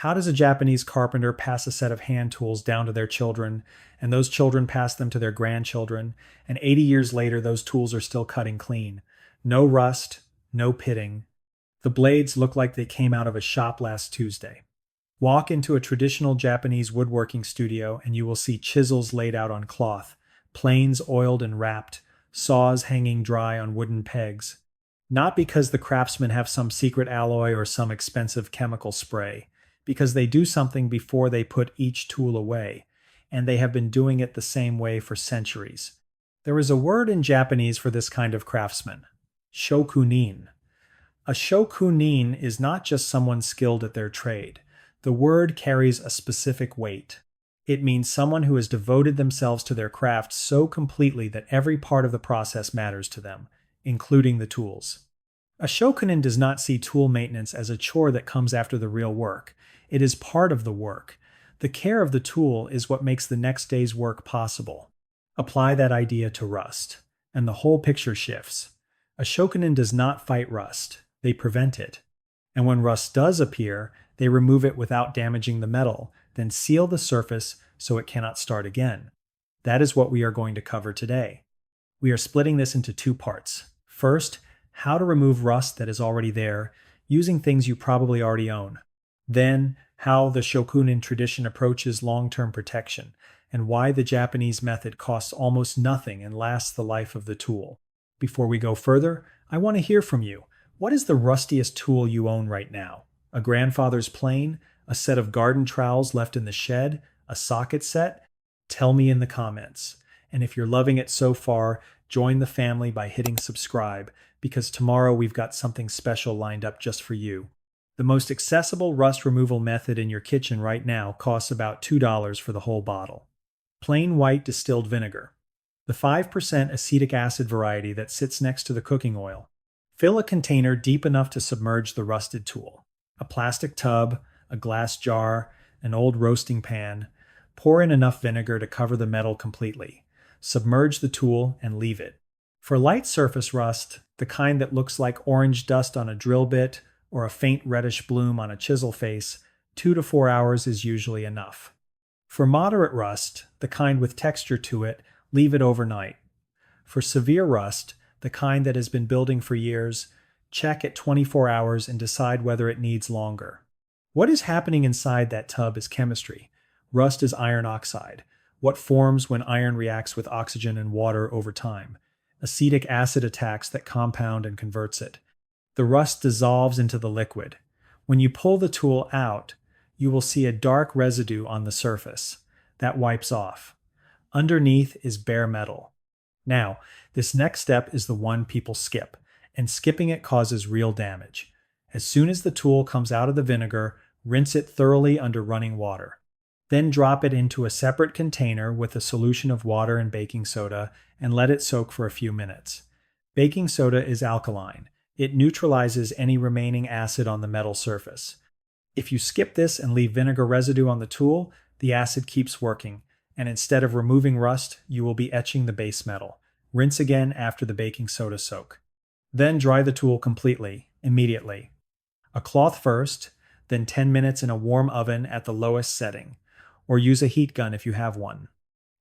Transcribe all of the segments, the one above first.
How does a Japanese carpenter pass a set of hand tools down to their children, and those children pass them to their grandchildren, and 80 years later those tools are still cutting clean? No rust, no pitting. The blades look like they came out of a shop last Tuesday. Walk into a traditional Japanese woodworking studio and you will see chisels laid out on cloth, planes oiled and wrapped, saws hanging dry on wooden pegs. Not because the craftsmen have some secret alloy or some expensive chemical spray, because they do something before they put each tool away, and they have been doing it the same way for centuries. There is a word in Japanese for this kind of craftsman: shokunin. A shokunin is not just someone skilled at their trade. The word carries a specific weight. It means someone who has devoted themselves to their craft so completely that every part of the process matters to them, including the tools. A shokunin does not see tool maintenance as a chore that comes after the real work. It is part of the work. The care of the tool is what makes the next day's work possible. Apply that idea to rust, and the whole picture shifts. A shokunin does not fight rust. They prevent it. And when rust does appear, they remove it without damaging the metal, then seal the surface so it cannot start again. That is what we are going to cover today. We are splitting this into two parts. First, how to remove rust that is already there, using things you probably already own. Then, how the shokunin tradition approaches long-term protection, and why the Japanese method costs almost nothing and lasts the life of the tool. Before we go further, I want to hear from you. What is the rustiest tool you own right now? A grandfather's plane? A set of garden trowels left in the shed? A socket set? Tell me in the comments. And if you're loving it so far, join the family by hitting subscribe, because tomorrow we've got something special lined up just for you. The most accessible rust removal method in your kitchen right now costs about $2 for the whole bottle. Plain white distilled vinegar. The 5% acetic acid variety that sits next to the cooking oil. Fill a container deep enough to submerge the rusted tool. A plastic tub, a glass jar, an old roasting pan. Pour in enough vinegar to cover the metal completely. Submerge the tool and leave it. For light surface rust, the kind that looks like orange dust on a drill bit or a faint reddish bloom on a chisel face, 2 to 4 hours is usually enough. For moderate rust, the kind with texture to it, leave it overnight. For severe rust, the kind that has been building for years, check at 24 hours and decide whether it needs longer. What is happening inside that tub is chemistry. Rust is iron oxide, what forms when iron reacts with oxygen and water over time. Acetic acid attacks that compound and converts it. The rust dissolves into the liquid. When you pull the tool out, you will see a dark residue on the surface. That wipes off. Underneath is bare metal. Now, this next step is the one people skip, and skipping it causes real damage. As soon as the tool comes out of the vinegar, rinse it thoroughly under running water. Then drop it into a separate container with a solution of water and baking soda and let it soak for a few minutes. Baking soda is alkaline. It neutralizes any remaining acid on the metal surface. If you skip this and leave vinegar residue on the tool, the acid keeps working, and instead of removing rust, you will be etching the base metal. Rinse again after the baking soda soak. Then dry the tool completely, immediately. A cloth first, then 10 minutes in a warm oven at the lowest setting, or use a heat gun if you have one.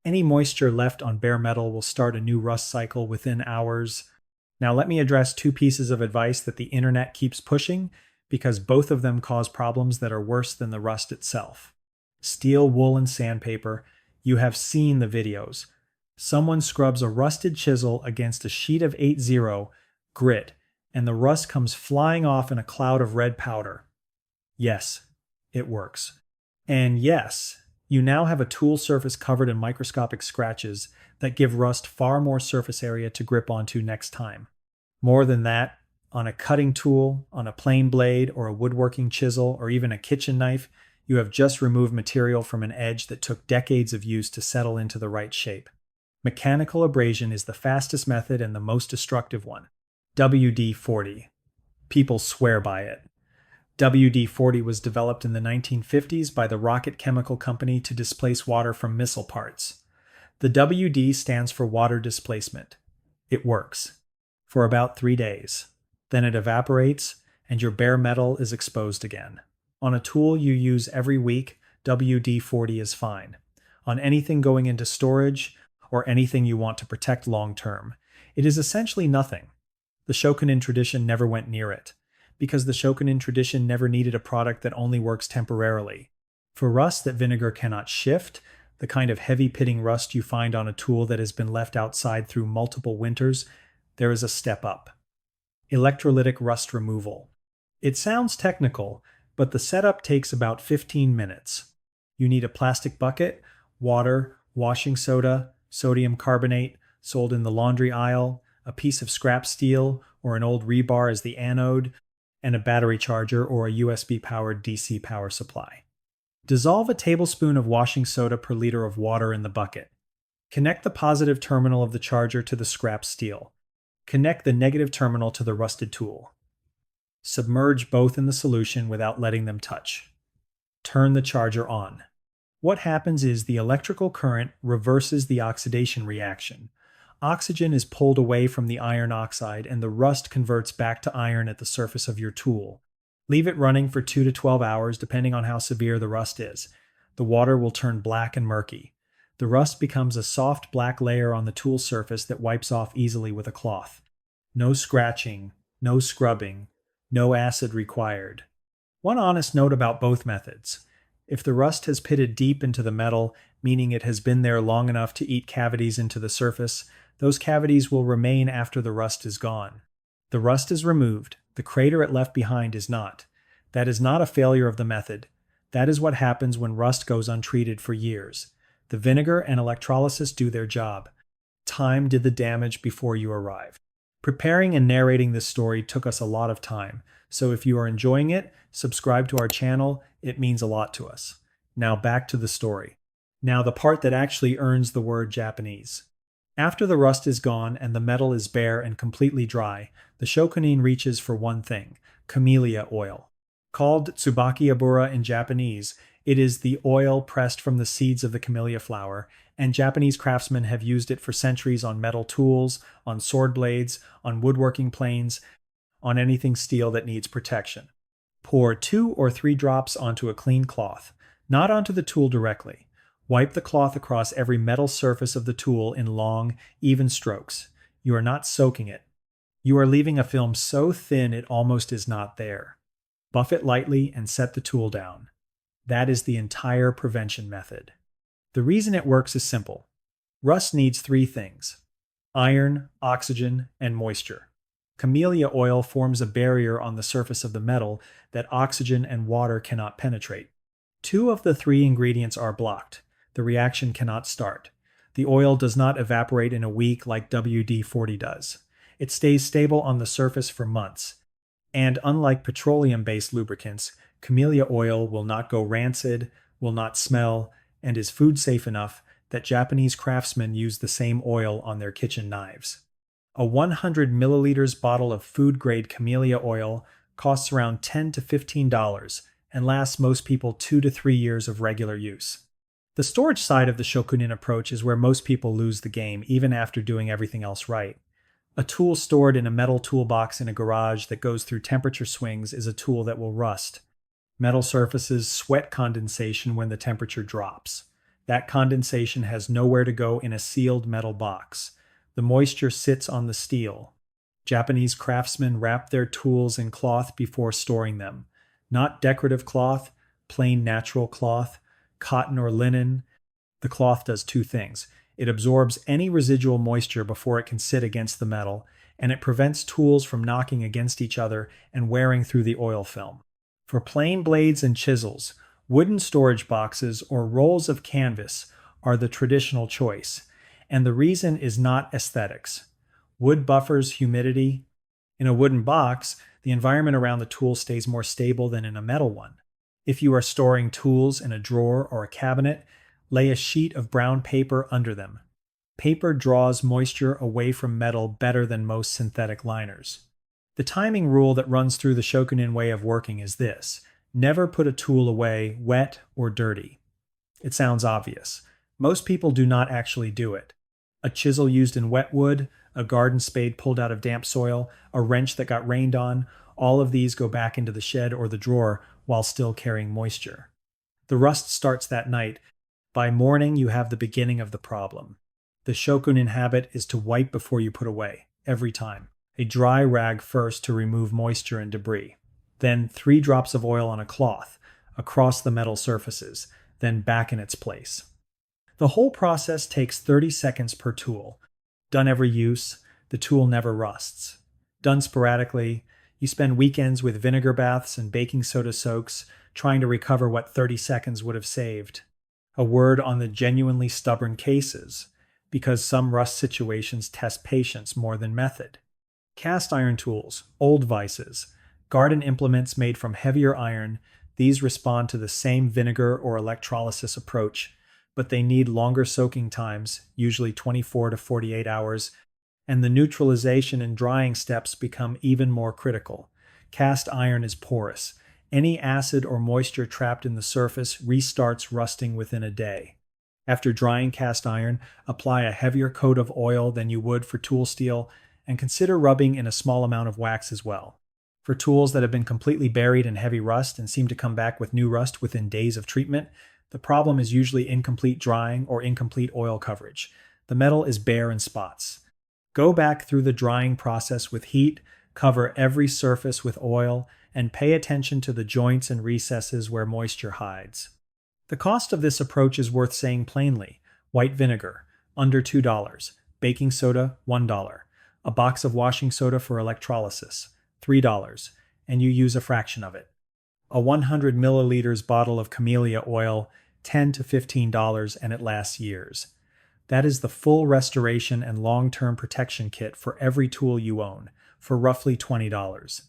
Any moisture left on bare metal will start a new rust cycle within hours. Now let me address two pieces of advice that the internet keeps pushing, because both of them cause problems that are worse than the rust itself. Steel wool and sandpaper. You have seen the videos. Someone scrubs a rusted chisel against a sheet of 8-0 grit, and the rust comes flying off in a cloud of red powder. Yes, it works. And yes, you now have a tool surface covered in microscopic scratches that give rust far more surface area to grip onto next time. More than that, on a cutting tool, on a plain blade, or a woodworking chisel, or even a kitchen knife, you have just removed material from an edge that took decades of use to settle into the right shape. Mechanical abrasion is the fastest method and the most destructive one. WD-40. People swear by it. WD-40 was developed in the 1950s by the Rocket Chemical Company to displace water from missile parts. The WD stands for water displacement. It works. For about 3 days. Then it evaporates, and your bare metal is exposed again. On a tool you use every week, WD-40 is fine. On anything going into storage, or anything you want to protect long term, it is essentially nothing. The Shokunin tradition never went near it, because the Shokunin tradition never needed a product that only works temporarily. For rust that vinegar cannot shift, the kind of heavy pitting rust you find on a tool that has been left outside through multiple winters, there is a step up. Electrolytic rust removal. It sounds technical, but the setup takes about 15 minutes. You need a plastic bucket, water, washing soda, sodium carbonate, sold in the laundry aisle, a piece of scrap steel or an old rebar as the anode, and a battery charger or a USB-powered DC power supply. Dissolve a tablespoon of washing soda per liter of water in the bucket. Connect the positive terminal of the charger to the scrap steel. Connect the negative terminal to the rusted tool. Submerge both in the solution without letting them touch. Turn the charger on. What happens is the electrical current reverses the oxidation reaction. Oxygen is pulled away from the iron oxide and the rust converts back to iron at the surface of your tool. Leave it running for 2 to 12 hours depending on how severe the rust is. The water will turn black and murky. The rust becomes a soft black layer on the tool surface that wipes off easily with a cloth. No scratching, no scrubbing, no acid required. One honest note about both methods. If the rust has pitted deep into the metal, meaning it has been there long enough to eat cavities into the surface, those cavities will remain after the rust is gone. The rust is removed. The crater it left behind is not. That is not a failure of the method. That is what happens when rust goes untreated for years. The vinegar and electrolysis do their job. Time did the damage before you arrived. Preparing and narrating this story took us a lot of time, so if you are enjoying it, subscribe to our channel. It means a lot to us. Now back to the story. Now the part that actually earns the word Japanese. After the rust is gone and the metal is bare and completely dry, the shokunin reaches for one thing: camellia oil. Called tsubakiabura in Japanese, it is the oil pressed from the seeds of the camellia flower, and Japanese craftsmen have used it for centuries on metal tools, on sword blades, on woodworking planes, on anything steel that needs protection. Pour 2 or 3 drops onto a clean cloth, not onto the tool directly. Wipe the cloth across every metal surface of the tool in long, even strokes. You are not soaking it. You are leaving a film so thin it almost is not there. Buff it lightly and set the tool down. That is the entire prevention method. The reason it works is simple. Rust needs 3 things: iron, oxygen, and moisture. Camellia oil forms a barrier on the surface of the metal that oxygen and water cannot penetrate. 2 of the 3 ingredients are blocked. The reaction cannot start. The oil does not evaporate in a week like WD-40 does. It stays stable on the surface for months. And unlike petroleum-based lubricants, camellia oil will not go rancid, will not smell, and is food safe enough that Japanese craftsmen use the same oil on their kitchen knives. A 100 milliliters bottle of food-grade camellia oil costs around $10 to $15 and lasts most people 2 to 3 years of regular use. The storage side of the shokunin approach is where most people lose the game, even after doing everything else right. A tool stored in a metal toolbox in a garage that goes through temperature swings is a tool that will rust. Metal surfaces sweat condensation when the temperature drops. That condensation has nowhere to go in a sealed metal box. The moisture sits on the steel. Japanese craftsmen wrap their tools in cloth before storing them. Not decorative cloth, plain natural cloth, cotton or linen. The cloth does 2 things. It absorbs any residual moisture before it can sit against the metal, and it prevents tools from knocking against each other and wearing through the oil film. For plain blades and chisels, wooden storage boxes or rolls of canvas are the traditional choice, and the reason is not aesthetics. Wood buffers humidity. In a wooden box, the environment around the tool stays more stable than in a metal one. If you are storing tools in a drawer or a cabinet, lay a sheet of brown paper under them. Paper draws moisture away from metal better than most synthetic liners. The timing rule that runs through the shokunin way of working is this: never put a tool away wet or dirty. It sounds obvious. Most people do not actually do it. A chisel used in wet wood, a garden spade pulled out of damp soil, a wrench that got rained on, all of these go back into the shed or the drawer while still carrying moisture. The rust starts that night. By morning, you have the beginning of the problem. The shokunin habit is to wipe before you put away, every time. A dry rag first to remove moisture and debris. Then 3 drops of oil on a cloth, across the metal surfaces, then back in its place. The whole process takes 30 seconds per tool. Done every use, the tool never rusts. Done sporadically, you spend weekends with vinegar baths and baking soda soaks trying to recover what 30 seconds would have saved. A word on the genuinely stubborn cases, because some rust situations test patience more than method. Cast iron tools, old vices, garden implements made from heavier iron, these respond to the same vinegar or electrolysis approach, but they need longer soaking times, usually 24 to 48 hours, and the neutralization and drying steps become even more critical. Cast iron is porous. Any acid or moisture trapped in the surface restarts rusting within a day. After drying cast iron, apply a heavier coat of oil than you would for tool steel, and consider rubbing in a small amount of wax as well. For tools that have been completely buried in heavy rust and seem to come back with new rust within days of treatment, the problem is usually incomplete drying or incomplete oil coverage. The metal is bare in spots. Go back through the drying process with heat, cover every surface with oil, and pay attention to the joints and recesses where moisture hides. The cost of this approach is worth saying plainly. White vinegar, under $2. Baking soda, $1. A box of washing soda for electrolysis, $3, and you use a fraction of it. A 100 milliliters bottle of camellia oil, $10 to $15, and it lasts years. That is the full restoration and long-term protection kit for every tool you own, for roughly $20.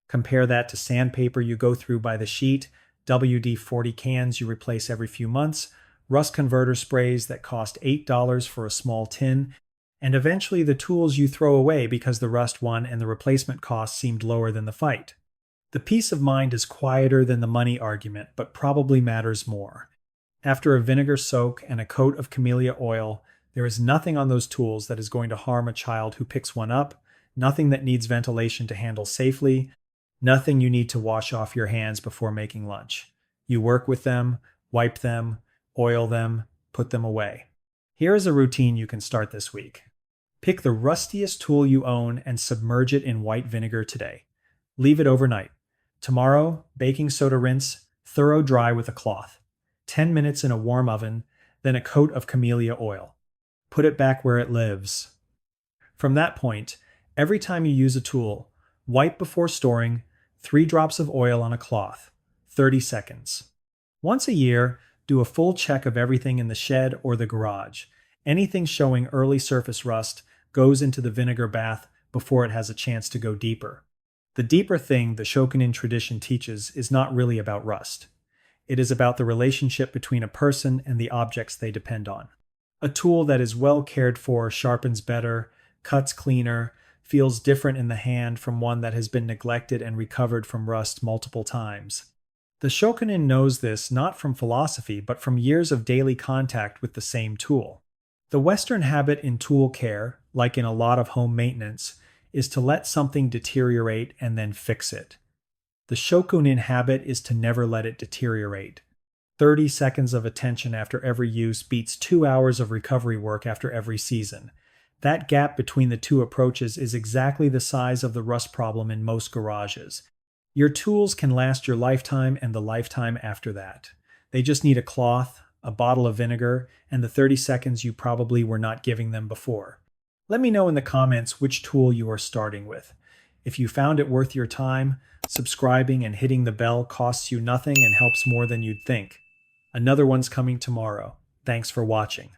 Compare that to sandpaper you go through by the sheet, WD-40 cans you replace every few months, rust converter sprays that cost $8 for a small tin, and eventually the tools you throw away because the rust won and the replacement cost seemed lower than the fight. The peace of mind is quieter than the money argument, but probably matters more. After a vinegar soak and a coat of camellia oil, there is nothing on those tools that is going to harm a child who picks one up, nothing that needs ventilation to handle safely, nothing you need to wash off your hands before making lunch. You work with them, wipe them, oil them, put them away. Here is a routine you can start this week. Pick the rustiest tool you own and submerge it in white vinegar today. Leave it overnight. Tomorrow, baking soda rinse, thorough dry with a cloth. 10 minutes in a warm oven, then a coat of camellia oil. Put it back where it lives. From that point, every time you use a tool, wipe before storing, 3 drops of oil on a cloth, 30 seconds. Once a year, do a full check of everything in the shed or the garage. Anything showing early surface rust goes into the vinegar bath before it has a chance to go deeper. The deeper thing the Shokunin tradition teaches is not really about rust. It is about the relationship between a person and the objects they depend on. A tool that is well cared for sharpens better, cuts cleaner, feels different in the hand from one that has been neglected and recovered from rust multiple times. The Shokunin knows this not from philosophy but from years of daily contact with the same tool. The Western habit in tool care, like in a lot of home maintenance, is to let something deteriorate and then fix it. The Shokunin habit is to never let it deteriorate. 30 seconds of attention after every use beats 2 hours of recovery work after every season. That gap between the two approaches is exactly the size of the rust problem in most garages. Your tools can last your lifetime and the lifetime after that. They just need a cloth, a bottle of vinegar, and the 30 seconds you probably were not giving them before. Let me know in the comments which tool you are starting with. If you found it worth your time, subscribing and hitting the bell costs you nothing and helps more than you'd think. Another one's coming tomorrow. Thanks for watching.